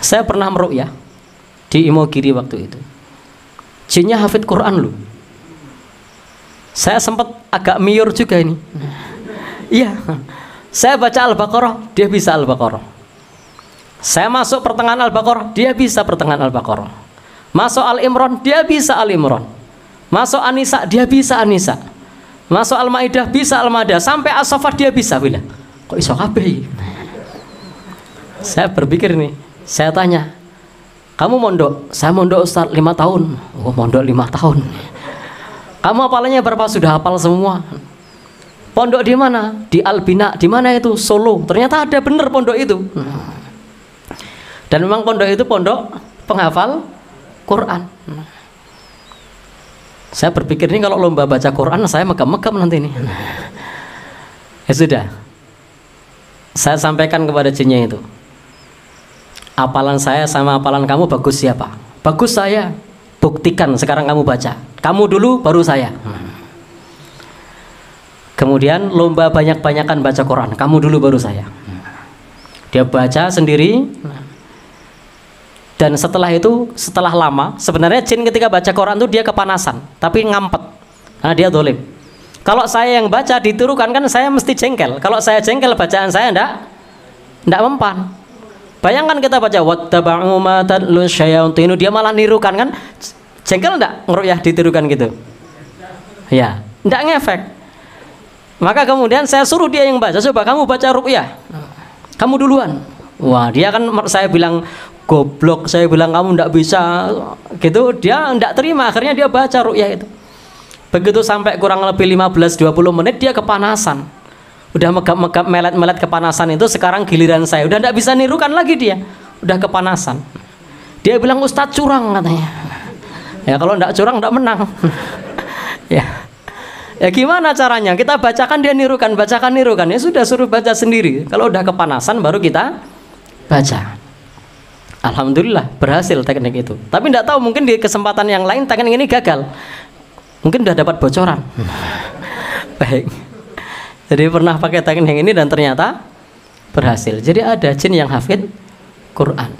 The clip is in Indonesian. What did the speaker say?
Saya pernah meruqyah di Imogiri waktu itu. Jinnya hafid Quran loh. Saya sempat agak miur juga ini. Iya. Saya baca Al-Baqarah, dia bisa Al-Baqarah. Saya masuk pertengahan Al-Baqarah, dia bisa pertengahan Al-Baqarah. Masuk Al-Imran, dia bisa Al-Imran. Masuk An-Nisa, dia bisa An-Nisa. Masuk Al-Maidah, bisa Al-Maidah. Sampai As-Saffat dia bisa. Bila kok iso kabeh? Saya berpikir nih, saya tanya, kamu mondok? Saya mondok Ustaz 5 tahun. Oh, mondok 5 tahun. Kamu hafalannya berapa? Sudah hafal semua. Pondok di mana? Di Albina. Di mana itu? Solo. Ternyata ada bener pondok itu. Dan memang pondok itu pondok penghafal Quran. Saya berpikir ini kalau lomba baca Quran saya megam-megam nanti ini. Ya sudah. Saya sampaikan kepada jinnya itu. Hafalan saya sama hafalan kamu bagus siapa? Bagus saya. Buktikan sekarang kamu baca. Kamu dulu baru saya. Kemudian lomba banyak-banyakan baca Quran. Kamu dulu baru saya. Dia baca sendiri. Dan setelah itu, setelah lama, sebenarnya jin ketika baca Quran itu dia kepanasan, tapi ngampet. Nah, dia dolim. Kalau saya yang baca ditirukan kan saya mesti jengkel. Kalau saya jengkel bacaan saya enggak mempan. Bayangkan kita baca wattaba'u ma tatlu syayatin, dia malah nirukan kan? Jengkel enggak ngeruqyah ditirukan gitu? Ya, enggak ngefek. Maka kemudian saya suruh dia yang baca, coba kamu baca ruqyah. Kamu duluan. Wah, dia kan saya bilang goblok, saya bilang kamu enggak bisa gitu, dia enggak terima, akhirnya dia baca ruqyah itu. Begitu sampai kurang lebih 15-20 menit dia kepanasan. Udah megap-megap melet-melet kepanasan itu, sekarang giliran saya. Udah enggak bisa nirukan lagi dia. Udah kepanasan. Dia bilang Ustadz curang katanya. Ya kalau enggak curang enggak menang. Ya. Ya gimana caranya? Kita bacakan dia nirukan, bacakan nirukan. Ya sudah suruh baca sendiri. Kalau udah kepanasan baru kita baca. Alhamdulillah berhasil teknik itu. Tapi enggak tahu mungkin di kesempatan yang lain teknik ini gagal. Mungkin udah dapat bocoran. Baik. Jadi pernah pakai teknik yang ini dan ternyata berhasil. Jadi ada jin yang hafid Quran.